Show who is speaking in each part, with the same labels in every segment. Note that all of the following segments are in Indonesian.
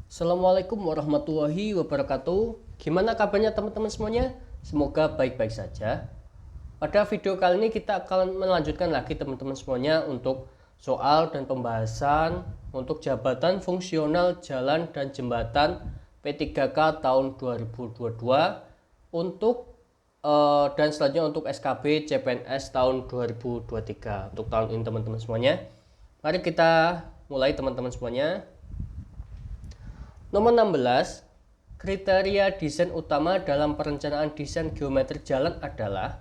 Speaker 1: Assalamualaikum warahmatullahi wabarakatuh. Gimana kabarnya teman-teman semuanya? Semoga baik-baik saja. Pada video kali ini kita akan melanjutkan lagi teman-teman semuanya untuk soal dan pembahasan untuk jabatan fungsional jalan dan jembatan P3K tahun 2022 untuk dan selanjutnya untuk SKB CPNS tahun 2023 untuk tahun ini teman-teman semuanya. Mari kita mulai teman-teman semuanya. Nomor 16, kriteria desain utama dalam perencanaan desain geometri jalan adalah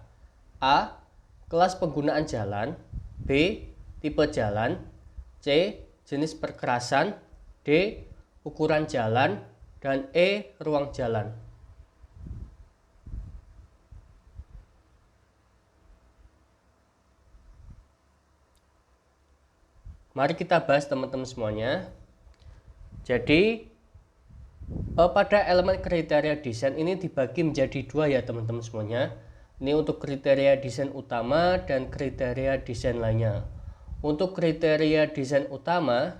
Speaker 1: A. Kelas penggunaan jalan, B. Tipe jalan, C. Jenis perkerasan, D. Ukuran jalan, dan E. Ruang jalan. Mari kita bahas teman-teman semuanya. Jadi pada elemen kriteria desain ini dibagi menjadi dua ya teman-teman semuanya. Ini untuk kriteria desain utama dan kriteria desain lainnya. Untuk kriteria desain utama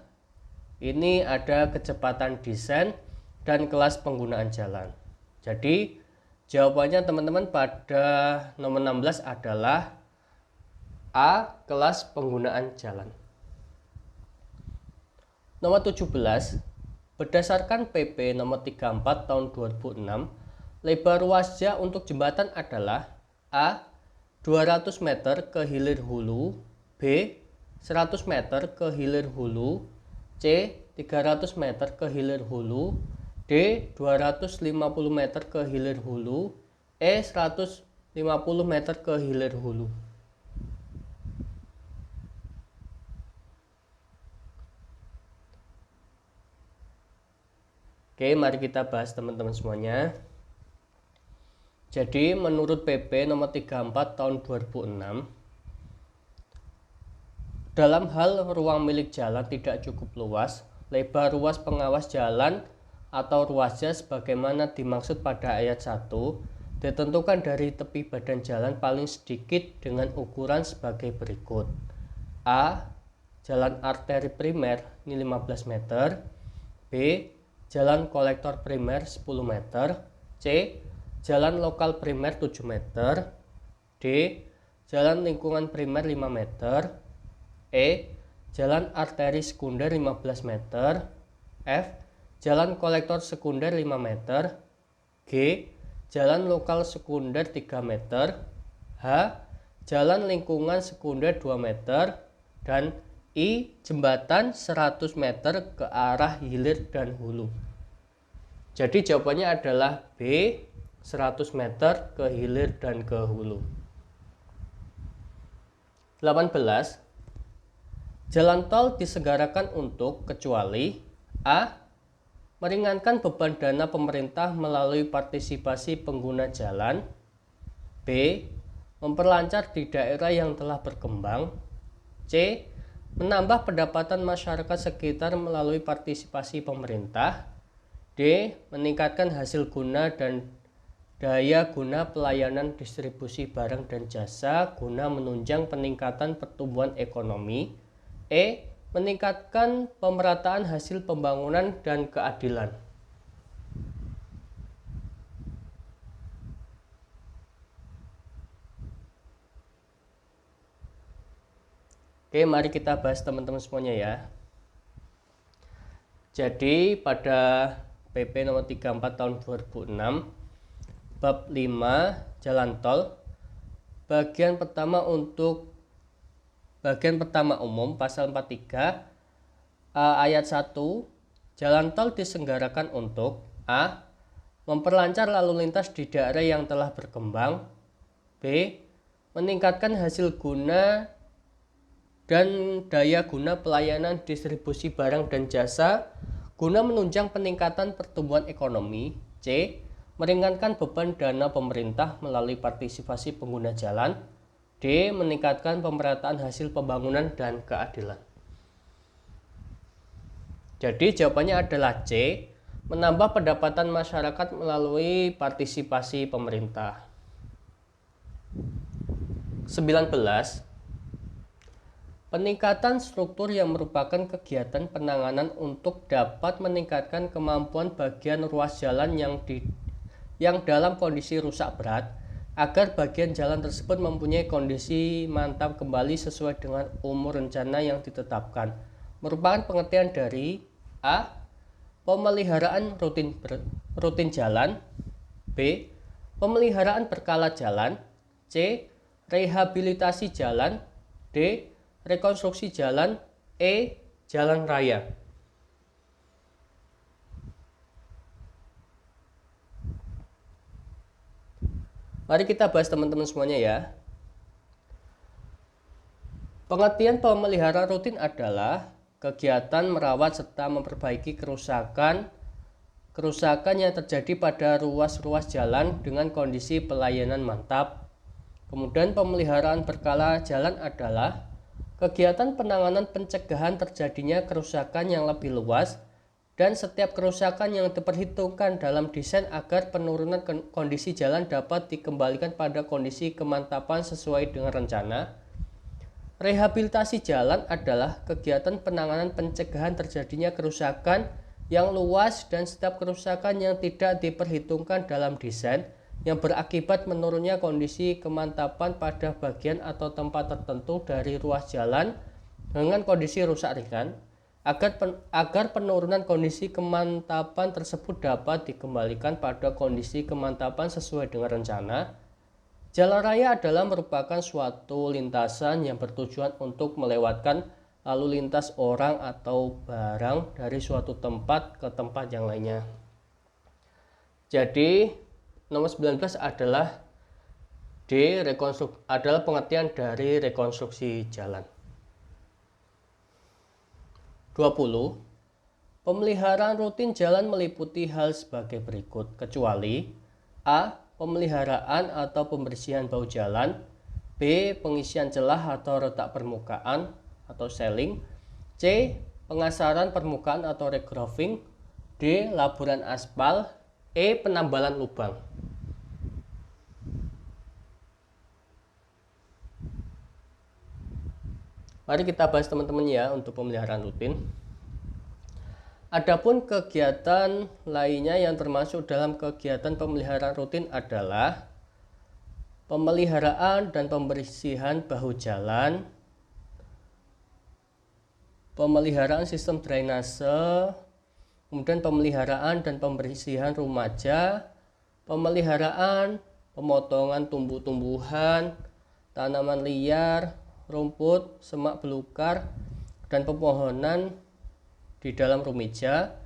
Speaker 1: ini ada kecepatan desain dan kelas penggunaan jalan. Jadi jawabannya teman-teman pada nomor 16 adalah A. Kelas penggunaan jalan. Nomor 17, berdasarkan PP nomor 34 tahun 2006, lebar ruasnya untuk jembatan adalah A. 200 meter ke hilir hulu, B. 100 meter ke hilir hulu, C. 300 meter ke hilir hulu, D. 250 meter ke hilir hulu, E. 150 meter ke hilir hulu. Oke, mari kita bahas teman-teman semuanya. Jadi menurut PP nomor 34 tahun 2006, dalam hal ruang milik jalan tidak cukup luas, lebar ruas pengawas jalan atau ruasnya sebagaimana dimaksud pada ayat 1 ditentukan dari tepi badan jalan paling sedikit dengan ukuran sebagai berikut. A. Jalan arteri primer ini 15 meter, B. Jalan kolektor primer 10 meter, C. Jalan lokal primer 7 meter, D. Jalan lingkungan primer 5 meter, E. Jalan arteri sekunder 15 meter, F. Jalan kolektor sekunder 5 meter, G. Jalan lokal sekunder 3 meter, H. Jalan lingkungan sekunder 2 meter, dan I. Jembatan 100 meter ke arah hilir dan hulu. Jadi jawabannya adalah B. 100 meter ke hilir dan ke hulu. 18. Jalan tol disegarakan untuk kecuali A. Meringankan beban dana pemerintah melalui partisipasi pengguna jalan, B. Memperlancar di daerah yang telah berkembang, C. Menambah pendapatan masyarakat sekitar melalui partisipasi pemerintah, D. Meningkatkan hasil guna dan daya guna pelayanan distribusi barang dan jasa guna menunjang peningkatan pertumbuhan ekonomi, E. Meningkatkan pemerataan hasil pembangunan dan keadilan. Oke, mari kita bahas teman-teman semuanya ya. Jadi pada PP nomor 34 tahun 2006, bab 5 jalan tol, bagian pertama umum pasal 43 ayat 1, jalan tol diselenggarakan untuk A. Memperlancar lalu lintas di daerah yang telah berkembang, B. Meningkatkan hasil guna dan daya guna pelayanan distribusi barang dan jasa guna menunjang peningkatan pertumbuhan ekonomi, C. Meringankan beban dana pemerintah melalui partisipasi pengguna jalan, D. Meningkatkan pemerataan hasil pembangunan dan keadilan. Jadi jawabannya adalah C. Menambah pendapatan masyarakat melalui partisipasi pemerintah. 19. Peningkatan struktur yang merupakan kegiatan penanganan untuk dapat meningkatkan kemampuan bagian ruas jalan yang dalam kondisi rusak berat agar bagian jalan tersebut mempunyai kondisi mantap kembali sesuai dengan umur rencana yang ditetapkan. Merupakan pengertian dari A. Pemeliharaan rutin jalan. B. Pemeliharaan berkala jalan. C. Rehabilitasi jalan. D. Rekonstruksi jalan. E. Jalan raya. Mari kita bahas teman-teman semuanya ya. Pengertian pemeliharaan rutin adalah kegiatan merawat serta memperbaiki kerusakan yang terjadi pada ruas-ruas jalan dengan kondisi pelayanan mantap. Kemudian pemeliharaan berkala jalan adalah kegiatan penanganan pencegahan terjadinya kerusakan yang lebih luas dan setiap kerusakan yang diperhitungkan dalam desain agar penurunan kondisi jalan dapat dikembalikan pada kondisi kemantapan sesuai dengan rencana. Rehabilitasi jalan adalah kegiatan penanganan pencegahan terjadinya kerusakan yang luas dan setiap kerusakan yang tidak diperhitungkan dalam desain yang berakibat menurunnya kondisi kemantapan pada bagian atau tempat tertentu dari ruas jalan dengan kondisi rusak ringan agar penurunan kondisi kemantapan tersebut dapat dikembalikan pada kondisi kemantapan sesuai dengan rencana. Jalan raya adalah merupakan suatu lintasan yang bertujuan untuk melewatkan lalu lintas orang atau barang dari suatu tempat ke tempat yang lainnya. Jadi nomor 19 adalah D. Adalah pengertian dari rekonstruksi jalan. 20. Pemeliharaan rutin jalan meliputi hal sebagai berikut, kecuali A. Pemeliharaan atau pembersihan bahu jalan. B. Pengisian celah atau retak permukaan atau sealing. C. Pengasaran permukaan atau regrowing. D. Laburan aspal. E. Penambalan lubang. Mari kita bahas teman-teman ya untuk pemeliharaan rutin. Adapun kegiatan lainnya yang termasuk dalam kegiatan pemeliharaan rutin adalah pemeliharaan dan pembersihan bahu jalan, pemeliharaan sistem drainase, kemudian pemeliharaan dan pembersihan rumaja, pemeliharaan pemotongan tumbuh-tumbuhan, tanaman liar, rumput, semak belukar, dan pepohonan di dalam rumija,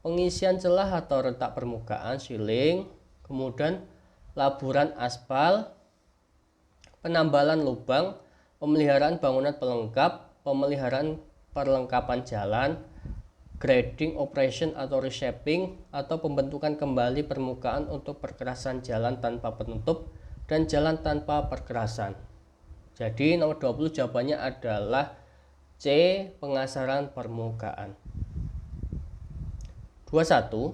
Speaker 1: pengisian celah atau retak permukaan sealing, kemudian laburan aspal, penambalan lubang, pemeliharaan bangunan pelengkap, pemeliharaan perlengkapan jalan, grading operation atau reshaping atau pembentukan kembali permukaan untuk perkerasan jalan tanpa penutup dan jalan tanpa perkerasan. Jadi nomor 20 jawabannya adalah C. Pengasaran permukaan. 21.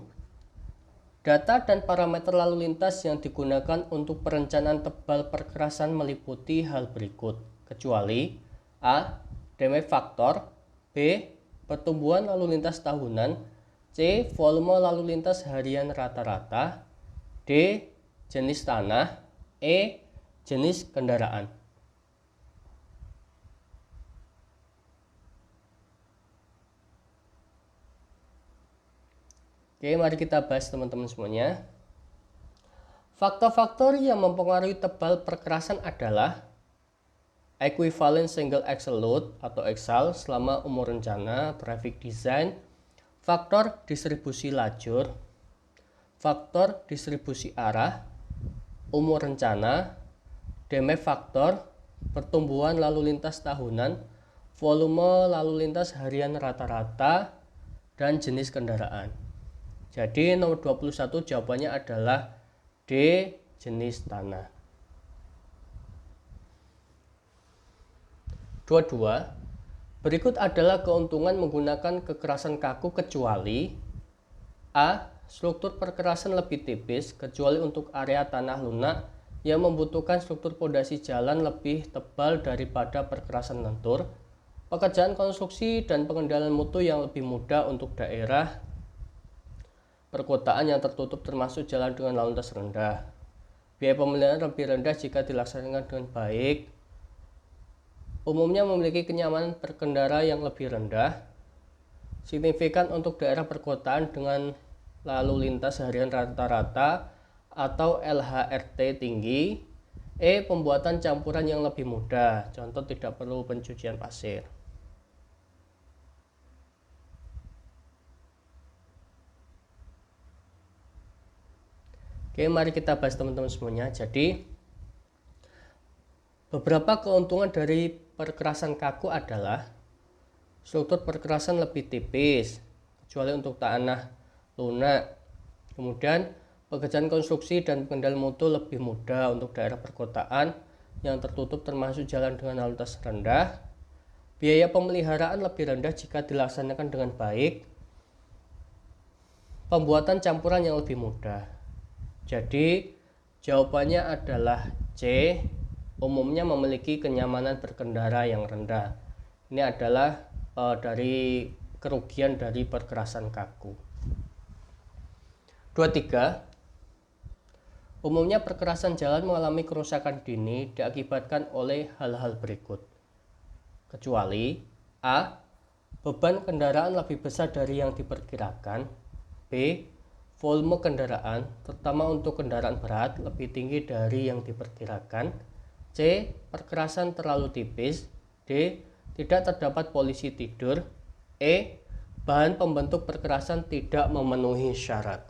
Speaker 1: Data dan parameter lalu lintas yang digunakan untuk perencanaan tebal perkerasan meliputi hal berikut, kecuali A. Damage factor. B. Pertumbuhan lalu lintas tahunan. C. Volume lalu lintas harian rata-rata. D. Jenis tanah. E. Jenis kendaraan. Oke, mari kita bahas teman-teman semuanya. Faktor-faktor yang mempengaruhi tebal perkerasan adalah equivalent single axle load atau EXAL selama umur rencana, traffic design, faktor distribusi lajur, faktor distribusi arah, umur rencana, damage factor, pertumbuhan lalu lintas tahunan, volume lalu lintas harian rata-rata, dan jenis kendaraan. Jadi nomor 21 jawabannya adalah D. Jenis tanah. 22. Berikut adalah keuntungan menggunakan kekerasan kaku kecuali A. Struktur perkerasan lebih tipis kecuali untuk area tanah lunak yang membutuhkan struktur pondasi jalan lebih tebal daripada perkerasan lentur. Pekerjaan konstruksi dan pengendalian mutu yang lebih mudah untuk daerah perkotaan yang tertutup termasuk jalan dengan lalu lintas rendah. Biaya pemeliharaan lebih rendah jika dilaksanakan dengan baik. Umumnya memiliki kenyamanan berkendara yang lebih rendah. Signifikan untuk daerah perkotaan dengan lalu lintas harian rata-rata atau LHRT tinggi. Pembuatan campuran yang lebih mudah. Contoh, tidak perlu pencucian pasir. Oke, mari kita bahas teman-teman semuanya. Jadi, beberapa keuntungan dari perkerasan kaku adalah struktur perkerasan lebih tipis, kecuali untuk tanah lunak. Kemudian, pekerjaan konstruksi dan pengendalian mutu lebih mudah untuk daerah perkotaan yang tertutup termasuk jalan dengan lalu lintas rendah. Biaya pemeliharaan lebih rendah jika dilaksanakan dengan baik. Pembuatan campuran yang lebih mudah. Jadi jawabannya adalah C, umumnya memiliki kenyamanan berkendara yang rendah. Ini adalah dari kerugian dari perkerasan kaku. 23. Umumnya perkerasan jalan mengalami kerusakan dini diakibatkan oleh hal-hal berikut. Kecuali A, beban kendaraan lebih besar dari yang diperkirakan. B, volume kendaraan, terutama untuk kendaraan berat, lebih tinggi dari yang diperkirakan. C, perkerasan terlalu tipis. D, tidak terdapat polisi tidur. E, bahan pembentuk perkerasan tidak memenuhi syarat.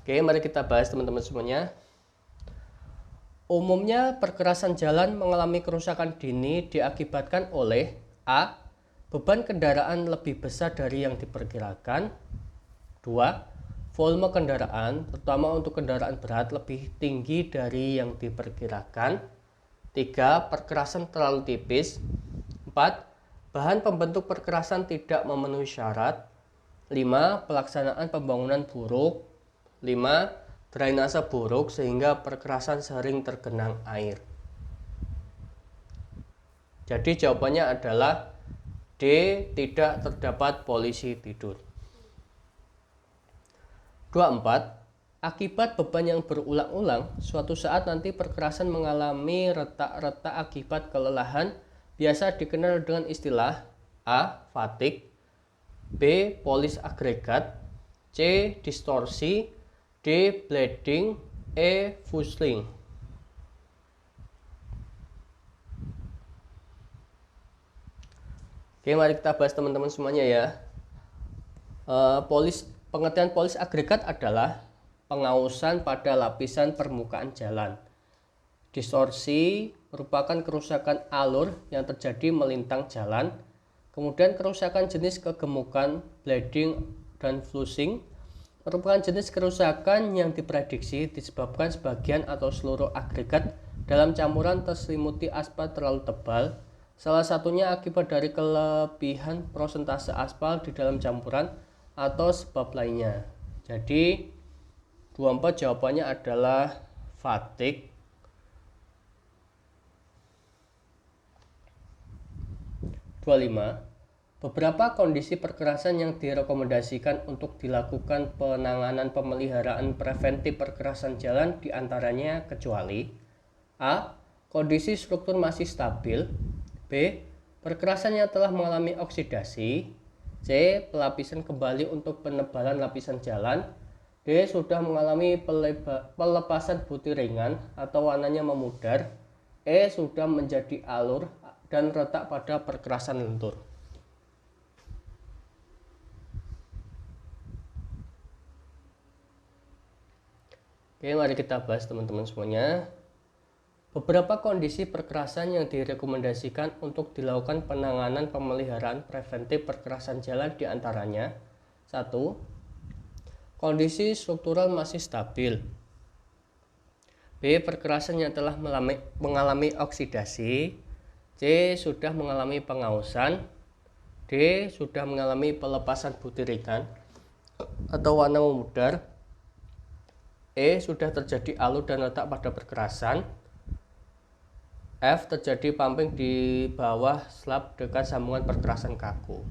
Speaker 1: Oke, mari kita bahas teman-teman semuanya. Umumnya perkerasan jalan mengalami kerusakan dini diakibatkan oleh A, beban kendaraan lebih besar dari yang diperkirakan. 2. Volume kendaraan, terutama untuk kendaraan berat, lebih tinggi dari yang diperkirakan. 3. Perkerasan terlalu tipis. 4. Bahan pembentuk perkerasan tidak memenuhi syarat. 5. Pelaksanaan pembangunan buruk. 5. Drainase buruk sehingga perkerasan sering tergenang air. Jadi jawabannya adalah D, tidak terdapat polisi tidur. 24. Akibat beban yang berulang-ulang, suatu saat nanti perkerasan mengalami retak-retak akibat kelelahan, biasa dikenal dengan istilah A, fatigue, B, polis agregat, C, distorsi, D, bleeding, E, fuzzling. Oke, mari kita bahas teman-teman semuanya ya. Pengertian polis agregat adalah pengausan pada lapisan permukaan jalan. Distorsi merupakan kerusakan alur yang terjadi melintang jalan. Kemudian kerusakan jenis kegemukan, bleeding, dan flushing merupakan jenis kerusakan yang diprediksi disebabkan sebagian atau seluruh agregat dalam campuran terselimuti aspal terlalu tebal. Salah satunya akibat dari kelebihan persentase aspal di dalam campuran atau sebab lainnya. Jadi 24 jawabannya adalah fatigue. 25. Beberapa kondisi perkerasan yang direkomendasikan untuk dilakukan penanganan pemeliharaan preventif perkerasan jalan diantaranya kecuali A, kondisi struktur masih stabil. B, perkerasan yang telah mengalami oksidasi. C, pelapisan kembali untuk penebalan lapisan jalan. D, sudah mengalami pelepasan butir ringan atau warnanya memudar. E, sudah menjadi alur dan retak pada perkerasan lentur. Oke, mari kita bahas teman-teman semuanya. Beberapa kondisi perkerasan yang direkomendasikan untuk dilakukan penanganan pemeliharaan preventif perkerasan jalan diantaranya 1. Kondisi struktural masih stabil. B. Perkerasan yang telah mengalami oksidasi. C. Sudah mengalami pengausan. D. Sudah mengalami pelepasan butir ringan atau warna memudar. E. Sudah terjadi alur dan retak pada perkerasan. F. Terjadi pumping di bawah slab dekat sambungan perkerasan kaku.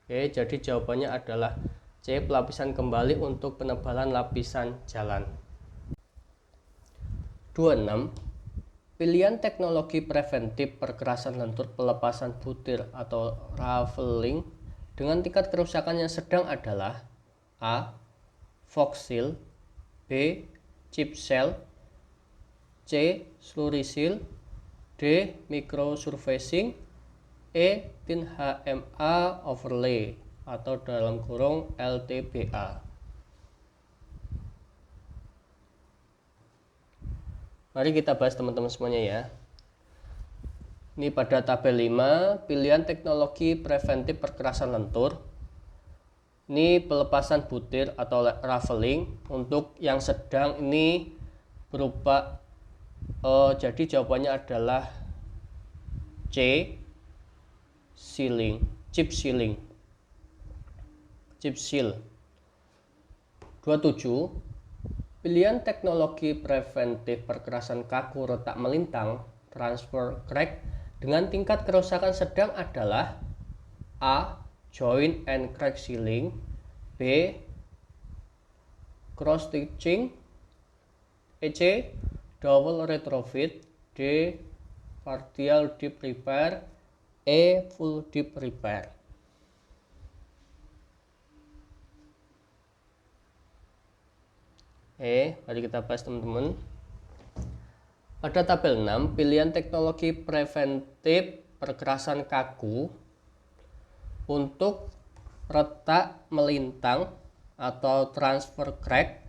Speaker 1: Oke, jadi jawabannya adalah C. Pelapisan kembali untuk penebalan lapisan jalan. 26. Pilihan teknologi preventif perkerasan lentur pelepasan butir atau raveling dengan tingkat kerusakan yang sedang adalah A. Fox seal, B. Chip seal, C. Slurry seal, D. Microsurfacing, E. Thin HMA overlay atau dalam kurung LTBA. Mari kita bahas teman-teman semuanya ya. Ini pada tabel 5, pilihan teknologi preventif perkerasan lentur. Ini pelepasan butir atau raveling. Untuk yang sedang ini berupa jadi jawabannya adalah C. Sealing, chip sealing, chip seal. 27. Pilihan teknologi preventif perkerasan kaku retak melintang transfer crack dengan tingkat kerusakan sedang adalah A. Joint and crack sealing, B. Cross stitching, C. Double retrofit, D. Partial deep repair, E. Full deep repair. Mari kita bahas teman-teman. Pada tabel 6, pilihan teknologi preventif perkerasan kaku untuk retak melintang atau transfer crack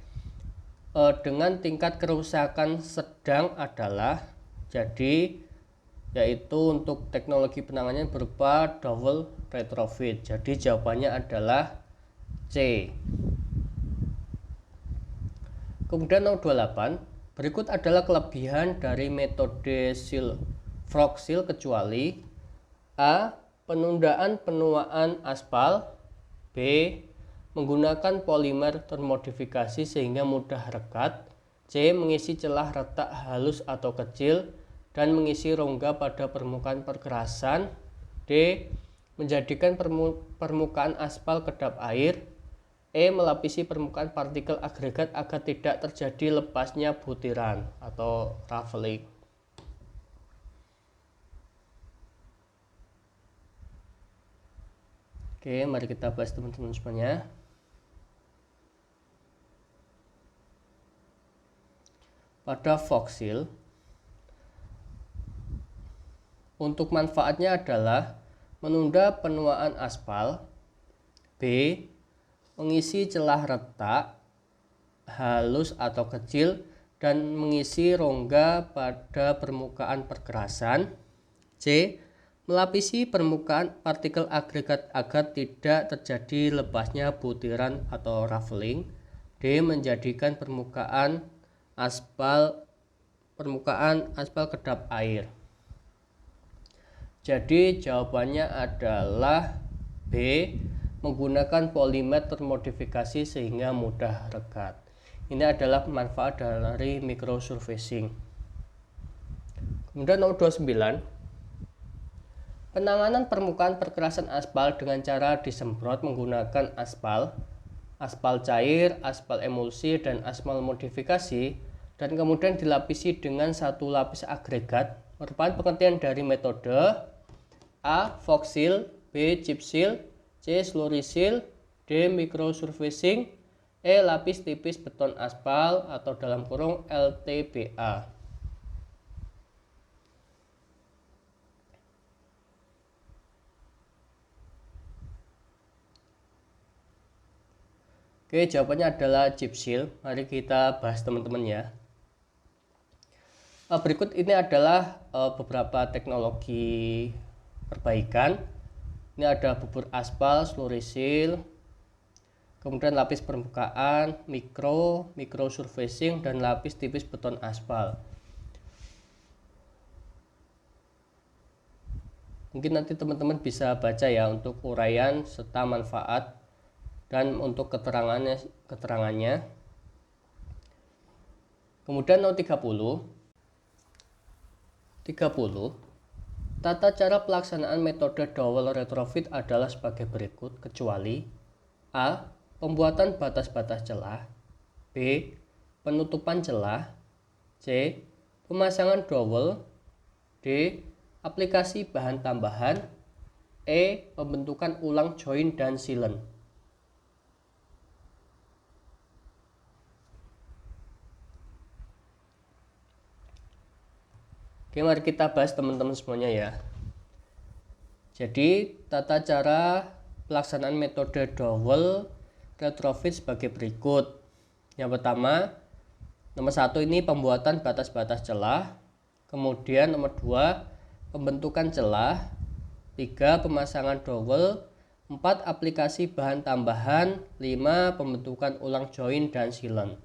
Speaker 1: dengan tingkat kerusakan sedang adalah yaitu untuk teknologi penanganannya berupa double retrofit. Jadi jawabannya adalah C. Kemudian nomor 28, berikut adalah kelebihan dari metode seal frog seal kecuali A. Penundaan penuaan aspal, B. Menggunakan polimer termodifikasi sehingga mudah rekat, C. Mengisi celah retak halus atau kecil dan mengisi rongga pada permukaan perkerasan, D. Menjadikan permukaan aspal kedap air, E. Melapisi permukaan partikel agregat agar tidak terjadi lepasnya butiran atau raveling. Oke, mari kita bahas teman-teman semuanya. Pada Fox seal, untuk manfaatnya adalah menunda penuaan aspal, B. Mengisi celah retak halus atau kecil dan mengisi rongga pada permukaan perkerasan, C. Melapisi permukaan partikel agregat agar tidak terjadi lepasnya butiran atau raveling, D. Menjadikan permukaan aspal kedap air. Jadi jawabannya adalah B. Menggunakan polimer termodifikasi sehingga mudah rekat. Ini adalah manfaat dari microsurfacing. Kemudian nomor 29, penanganan permukaan perkerasan aspal dengan cara disemprot menggunakan aspal cair, aspal emulsi, dan aspal modifikasi, dan kemudian dilapisi dengan satu lapis agregat merupakan pengertian dari metode A. Fox seal, B. Chip seal, C. Slurry seal, D. Microsurfacing, E. Lapis tipis beton aspal atau dalam kurung LTBA. Oke, jawabannya adalah chip seal. Mari kita bahas teman-teman ya. Berikut ini adalah beberapa teknologi perbaikan. Ini ada bubur aspal, slurry seal, kemudian lapis permukaan, microsurfacing, dan lapis tipis beton aspal. Mungkin nanti teman-teman bisa baca ya untuk uraian serta manfaat dan untuk keterangannya. Kemudian nomor 30, 30. Tata cara pelaksanaan metode dowel retrofit adalah sebagai berikut kecuali A. Pembuatan batas-batas celah, B. Penutupan celah, C. Pemasangan dowel, D. Aplikasi bahan tambahan, E. Pembentukan ulang join dan sealant. Oke, mari kita bahas teman-teman semuanya ya. Jadi, tata cara pelaksanaan metode dowel retrofit sebagai berikut. Yang pertama, nomor 1 ini pembuatan batas-batas celah. Kemudian nomor 2, pembentukan celah. 3, pemasangan dowel. 4, aplikasi bahan tambahan. 5, pembentukan ulang join dan sealant.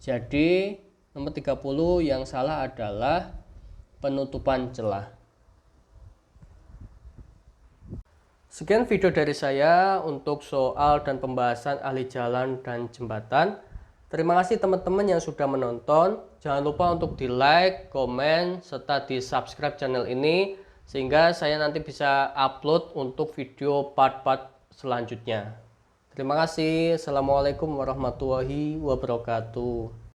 Speaker 1: Jadi, nomor 30 yang salah adalah penutupan celah. Sekian video dari saya untuk soal dan pembahasan ahli jalan dan jembatan. Terima kasih teman-teman yang sudah menonton. Jangan lupa untuk di like, komen, serta di subscribe channel ini sehingga saya nanti bisa upload untuk video part-part selanjutnya. Terima kasih. Assalamualaikum warahmatullahi wabarakatuh.